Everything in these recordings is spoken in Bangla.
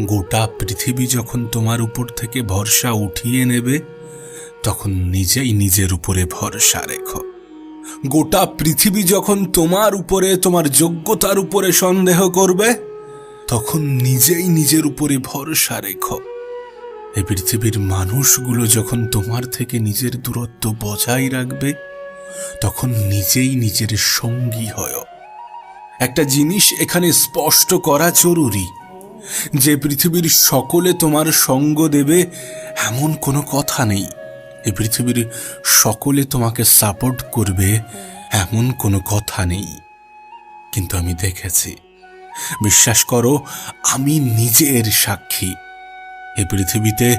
গোটা পৃথিবী যখন তোমার উপর থেকে ভরসা উঠিয়ে নেবে, তখন নিজেই নিজের উপরে ভরসা রেখো। গোটা পৃথিবী যখন তোমার উপরে, তোমার যোগ্যতার উপরে সন্দেহ করবে, তখন নিজেই নিজের উপরে ভরসা রেখো। এই পৃথিবীর মানুষগুলো যখন তোমার থেকে নিজের দূরত্ব বজায় রাখবে, তখন নিজেই নিজের সঙ্গী হয়। একটা জিনিস এখানে স্পষ্ট করা জরুরি, যে পৃথিবীর সকলে তোমার সঙ্গ দেবে এমন কোনো কথা নেই। এই পৃথিবীর সকলে তোমাকে সাপোর্ট করবে এমন কোনো কথা নেই। কিন্তু আমি দেখেছি, বিশ্বাস করো, আমি নিজের সাক্ষী, এই পৃথিবীতে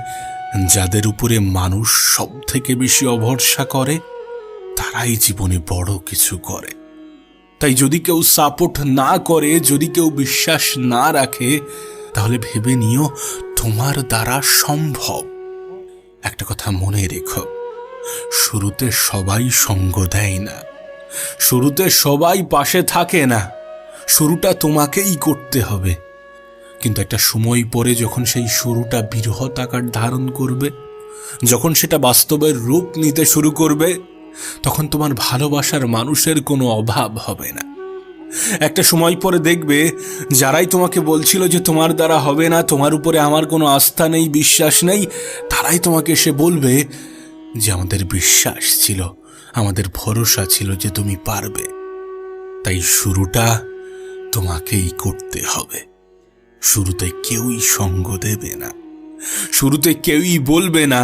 যাদের উপরে মানুষ সব থেকে বেশি অভরসা করে, তারাই জীবনে বড় কিছু করে। তাই যদি কেউ সাপোর্ট না করে, যদি কেউ বিশ্বাস না রাখে, তাহলে ভেবে নিও তোমার দ্বারা সম্ভব। একটা কথা মনে রেখো, শুরুতে সবাই সঙ্গ দেয় না, শুরুতে সবাই পাশে থাকে না, শুরুটা তোমাকেই করতে হবে। কিন্তু একটা সময় পরে যখন সেই শুরুটা বৃহৎ আকার ধারণ করবে, যখন সেটা বাস্তবের রূপ নিতে শুরু করবে, তখন তোমার ভালোবাসার মানুষের কোনো অভাব হবে না। একটা সময় পরে দেখবে, যারাই তোমাকে বলছিল যে তোমার দ্বারা হবে না, তোমার উপরে আমার কোনো আস্থা নেই, বিশ্বাস নেই, তারাই তোমাকে এসে বলবে যে আমাদের বিশ্বাস ছিল, আমাদের ভরসা ছিল যে তুমি পারবে। তাই শুরুটা তোমাকেই করতে হবে। শুরুতে কেউই সঙ্গ দেবে না, শুরুতে কেউই বলবে না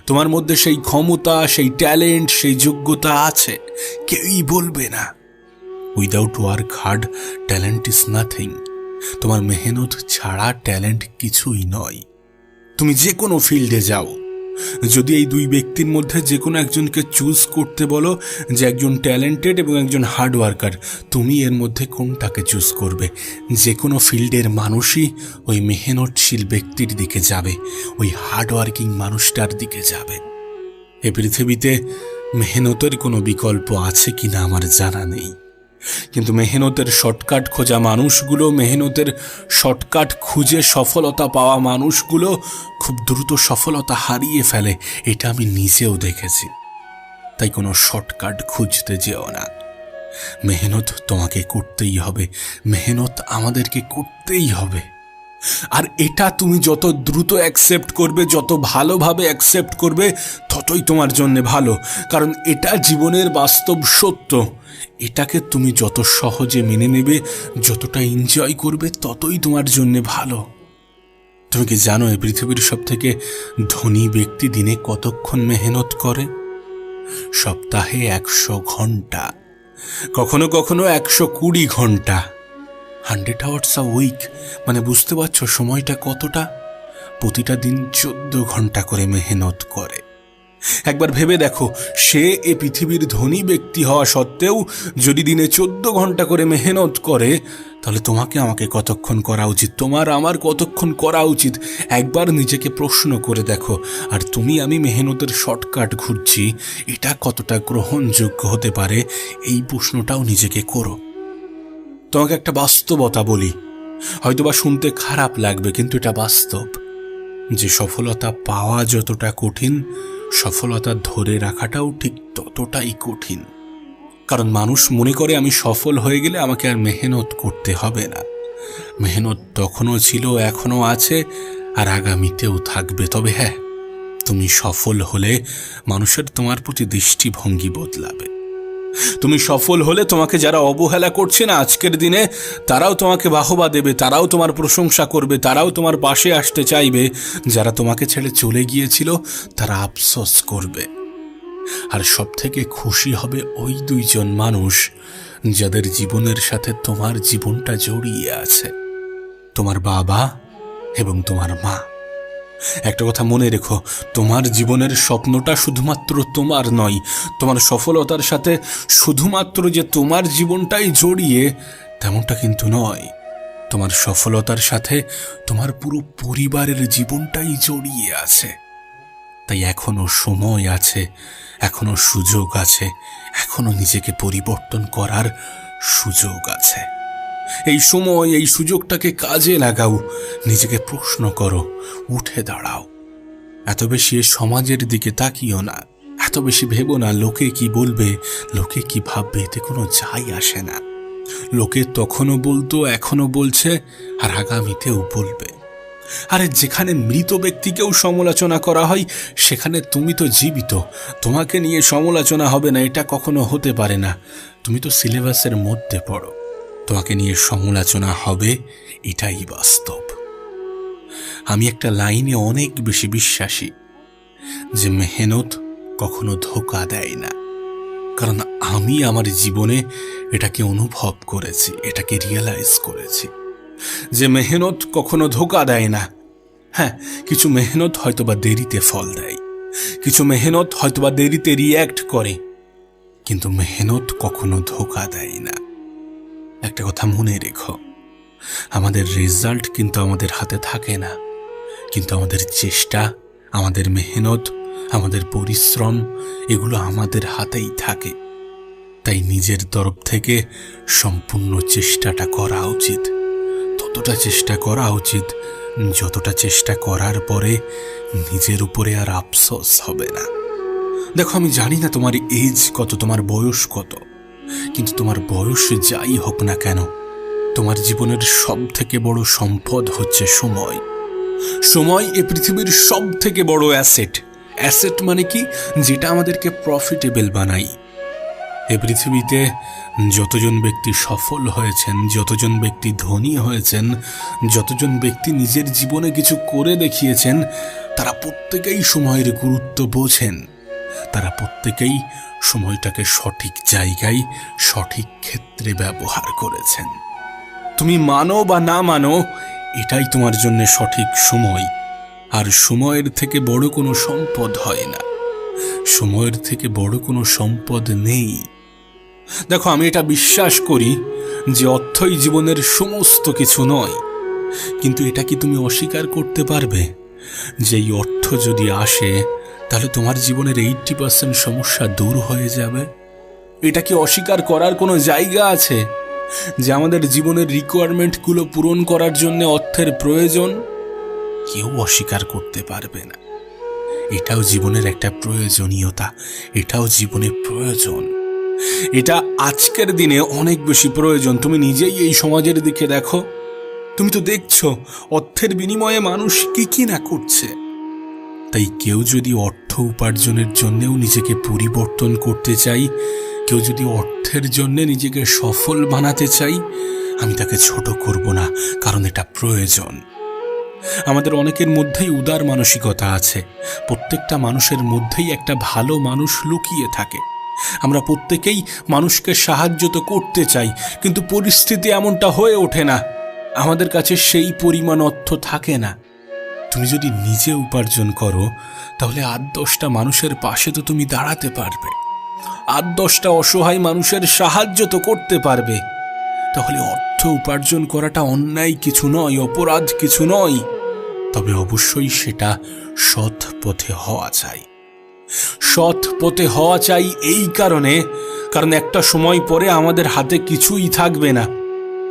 তোমার মধ্যে সেই ক্ষমতা, সেই ট্যালেন্ট, সেই যোগ্যতা আছে, কেউই বলবে না। Without work hard talent is nothing. তোমার মেহনত ছাড়া ট্যালেন্ট কিছুই নয়। তুমি যে কোনো ফিল্ডে যাও, যদি এই দুই ব্যক্তির মধ্যে যে কোনো একজনকে চুজ করতে বলো যে একজন ট্যালেন্টেড এবং একজন হার্ড ওয়ার্কার, তুমি এর মধ্যে কোনটাকে চুজ করবে? যে কোনো ফিল্ডের মানুষই ওই মেহনতশীল ব্যক্তির দিকে যাবে, ওই হার্ড ওয়ার্কিং মানুষটার দিকে যাবে। এ পৃথিবীতে মেহনতের কোনো বিকল্প আছে কিনা আমার জানা নেই, কিন্তু মেহনতের শর্টকাট খোঁজা মানুষগুলো, মেহনতের শর্টকাট খুঁজে সফলতা পাওয়া মানুষগুলো খুব দ্রুত সফলতা হারিয়ে ফেলে, এটা আমি নিজেও দেখেছি। তাই কোনো শর্টকাট খুঁজতে যেও না। মেহনত তোমাকে করতেই হবে, মেহনত আমাদেরকে করতেই হবে। আর এটা তুমি যত দ্রুত অ্যাকসেপ্ট করবে, যত ভালোভাবে অ্যাকসেপ্ট করবে, ততই তোমার জন্য ভালো। কারণ এটা জীবনের বাস্তব সত্য। এটাকে তুমি যত সহজে মেনে নেবে, যতটা এনজয় করবে, ততই তোমার জন্য ভালো। তুমি কি জানো এই পৃথিবীর সব থেকে ধনী ব্যক্তি দিনে কতক্ষণ মেহনত করে? সপ্তাহে 100 ঘন্টা, কখনো কখনো 120 ঘন্টা। 100 hours a week, মানে বুঝতে পারছো সময়টা কতটা? প্রতিটা দিন 14 ঘন্টা করে মেহনত করে। একবার ভেবে দেখো, সে এ পৃথিবীর ধনী ব্যক্তি হওয়া সত্ত্বেও যদি দিনে 14 ঘন্টা করে মেহনত করে, তাহলে তোমাকে আমাকে কতক্ষণ করা উচিত? তোমার আমার কতক্ষণ করা উচিত? একবার নিজেকে প্রশ্ন করে দেখো। আর তুমি আমি মেহনতের শর্টকাট ঘুরছি, এটা কতটা গ্রহণযোগ্য হতে পারে, এই প্রশ্নটাও নিজেকে করো। তোমাকে একটা বাস্তবতা বলি, হয়তোবা শুনতে খারাপ লাগবে, কিন্তু এটা বাস্তব, যে সফলতা পাওয়া যতটা কঠিন, সফলতা ধরে রাখাটাও ঠিক ততটাই কঠিন। কারণ মানুষ মনে করে আমি সফল হয়ে গেলে আমাকে আর মেহনত করতে হবে না। মেহনত তখনও ছিল, এখনো আছে, আর আগামীতেও থাকবে। তবে হ্যাঁ, তুমি সফল হলে মানুষের তোমার প্রতি দৃষ্টিভঙ্গি বদলাবে। তুমি সফল হলে তোমাকে যারা অবহেলা করছে না আজকের দিনে, তারাও তোমাকে বাহবা দেবে, তারাও তোমার প্রশংসা করবে, তারাও তোমার পাশে আসতে চাইবে। যারা তোমাকে ছেড়ে চলে গিয়েছিল, তারা আফসোস করবে। আর সব থেকে খুশি হবে ওই দুইজন মানুষ যাদের জীবনের সাথে তোমার জীবনটা জড়িয়ে আছে, তোমার বাবা এবং তোমার মা। একটা কথা মনে রেখো, তোমার জীবনের স্বপ্নটা শুধুমাত্র তোমার নয়। তোমার সফলতার সাথে শুধুমাত্র যে তোমার জীবনটাই জড়িয়ে, তেমনটা কিন্তু নয়। তোমার সফলতার সাথে তোমার পুরো পরিবারের জীবনটাই জড়িয়ে আছে। তাই এখনো সময় আছে, এখনো সুযোগ আছে, এখনো নিজেকে পরিবর্তন করার সুযোগ আছে। এই সময়, এই সুযোগটাকে কাজে লাগাও, নিজেকে প্রশ্ন করো, উঠে দাঁড়াও। এত বেশি সমাজের দিকে তাকিও না, এত বেশি ভেবো না লোকে কি বলবে, লোকে কি ভাববে, এতে কোনো যাই আসে না। লোকে তখনও বলতো, এখনো বলছে, আর আগামীতেও বলবে। আরে যেখানে মৃত ব্যক্তিকেও সমালোচনা করা হয়, সেখানে তুমি তো জীবিত, তোমাকে নিয়ে সমালোচনা হবে না এটা কখনো হতে পারে না। তুমি তো সিলেবাসের মধ্যে পড়ো, তোমাকে নিয়ে সমালোচনা হবে, এটাই বাস্তব। আমি একটা লাইনে অনেক বেশি বিশ্বাসী, যে মেহনত কখনো ধোঁকা দেয় না। কারণ আমি আমার জীবনে এটাকে অনুভব করেছি, এটাকে রিয়েলাইজ করেছি যে মেহনত কখনো ধোঁকা দেয় না। হ্যাঁ, কিছু মেহনত হয়তোবা দেরিতে ফল দেয়, কিছু মেহনত হয়তোবা দেরিতে রিয়্যাক্ট করে, কিন্তু মেহনত কখনো ধোঁকা দেয় না। একটা কথা মনে রেখো, আমাদের রেজাল্ট কিন্তু আমাদের হাতে থাকে না, কিন্তু আমাদের চেষ্টা, আমাদের মেহনত, আমাদের পরিশ্রম, এগুলো আমাদের হাতেই থাকে। তাই নিজের তরফ থেকে সম্পূর্ণ চেষ্টাটা করা উচিত, ততটা চেষ্টা করা উচিত যতটা চেষ্টা করার পরে নিজের উপরে আর আফসোস হবে না। দেখো, আমি জানি না তোমার এজ কত, তোমার বয়স কত, কিন্তু তোমার বয়স যাই হোক না কেন, তোমার জীবনের সব থেকে বড় সম্পদ হচ্ছে সময়। সময় এ পৃথিবীর সব থেকে বড় অ্যাসেট। অ্যাসেট মানে কি? যেটা আমাদেরকে প্রফিটেবল বানায়। এ পৃথিবীতে যতজন ব্যক্তি সফল হয়েছেন, যতজন ব্যক্তি ধনী হয়েছেন, যতজন ব্যক্তি নিজের জীবনে কিছু করে দেখিয়েছেন, তারা প্রত্যেকেই সময়ের গুরুত্ব বোঝেন। তারা প্রত্যেকেই সময়টাকে সঠিক জায়গায়, সঠিক ক্ষেত্রে ব্যবহার করেছেন। তুমি মানো বা না মানো, এটাই তোমার জন্য সঠিক সময়। আর সময়ের থেকে বড় কোনো সম্পদ হয় না, সময়ের থেকে বড় কোনো সম্পদ নেই। দেখো, আমি এটা বিশ্বাস করি যে অর্থই জীবনের সমস্ত কিছু নয়, কিন্তু এটা কি তুমি অস্বীকার করতে পারবে যে এই অর্থ যদি আসে তাহলে তোমার জীবনের 80% সমস্যা দূর হয়ে যাবে? এটা কি অস্বীকার করার কোনো জায়গা আছে যে আমাদের জীবনের রিকোয়ারমেন্টগুলো পূরণ করার জন্য অর্থের প্রয়োজন? কেউ অস্বীকার করতে পারবে না। এটাও জীবনের একটা প্রয়োজনীয়তা, এটাও জীবনের প্রয়োজন। এটা আজকের দিনে অনেক বেশি প্রয়োজন। তুমি নিজেই এই সমাজের দিকে দেখো, তুমি তো দেখছো অর্থের বিনিময়ে মানুষ কি কি না করছে। তাই কেউ যদি অর্থ উপার্জনের জন্যেও নিজেকে পরিবর্তন করতে চাই, কেউ যদি অর্থের জন্য নিজেকে সফল বানাতে চাই, আমি তাকে ছোট করব না, কারণ এটা প্রয়োজন। আমাদের অনেকের মধ্যেই উদার মানসিকতা আছে, প্রত্যেকটা মানুষের মধ্যেই একটা ভালো মানুষ লুকিয়ে থাকে। আমরা প্রত্যেকেই মানুষকে সাহায্য তো করতে চাই, কিন্তু পরিস্থিতি এমনটা হয়ে ওঠে না, আমাদের কাছে সেই পরিমাণ অর্থ থাকে না। তুমি যদি নিজে উপার্জন করো, তাহলে 8-10টা মানুষের পাশে তো তুমি দাঁড়াতে পারবে, 8-10টা অসহায় মানুষের সাহায্য তো করতে পারবে। তাহলে অর্থ উপার্জন করাটা অন্যায় কিছু নয়, অপরাধ কিছু নয়। তবে অবশ্যই সেটা সৎ পথে হওয়া চাই। সৎ পথে হওয়া চাই এই কারণ একটা সময় পরে আমাদের হাতে কিছুই থাকবে না।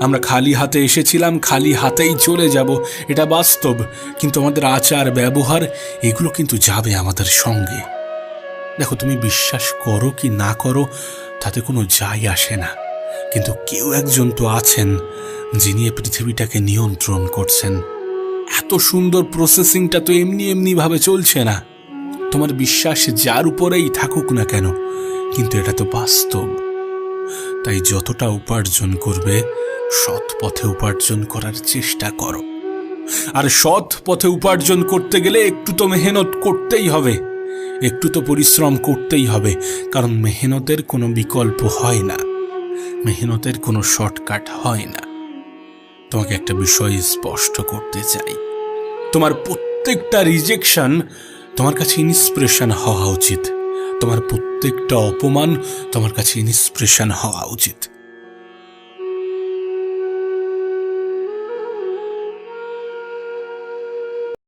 আমরা খালি হাতে এসেছিলাম, খালি হাতেই চলে যাব, এটা বাস্তব। কিন্তু আমাদের আচার ব্যবহার এগুলো কিন্তু যাবে আমাদের সঙ্গে। দেখো, তুমি বিশ্বাস করো কি না করো তাতে কোনো যায় আসে না, কিন্তু কেউ একজন তো আছেন যিনি এই পৃথিবীটাকে নিয়ন্ত্রণ করছেন। এত সুন্দর প্রসেসিংটা তো এমনি এমনি ভাবে চলছে না। তোমার বিশ্বাস যার উপরেই থাকুক না কেন, কিন্তু এটা তো বাস্তব। তাই যতটা উপার্জন করবে, সৎ পথে উপার্জন করার চেষ্টা করো। আর সৎ পথে উপার্জন করতে গেলে একটু তো মেহনত করতেই হবে, একটু তো পরিশ্রম করতেই হবে। কারণ মেহনতের কোনো বিকল্প হয় না, মেহনতের কোনো শর্টকাট হয় না। তোমাকে একটা বিষয় স্পষ্ট করতে চাই, তোমার প্রত্যেকটা রিজেকশন তোমার কাছে ইন্সপিরেশন হওয়া উচিত, তোমার প্রত্যেকটা অপমান তোমার কাছে ইন্সপিরেশন হওয়া উচিত।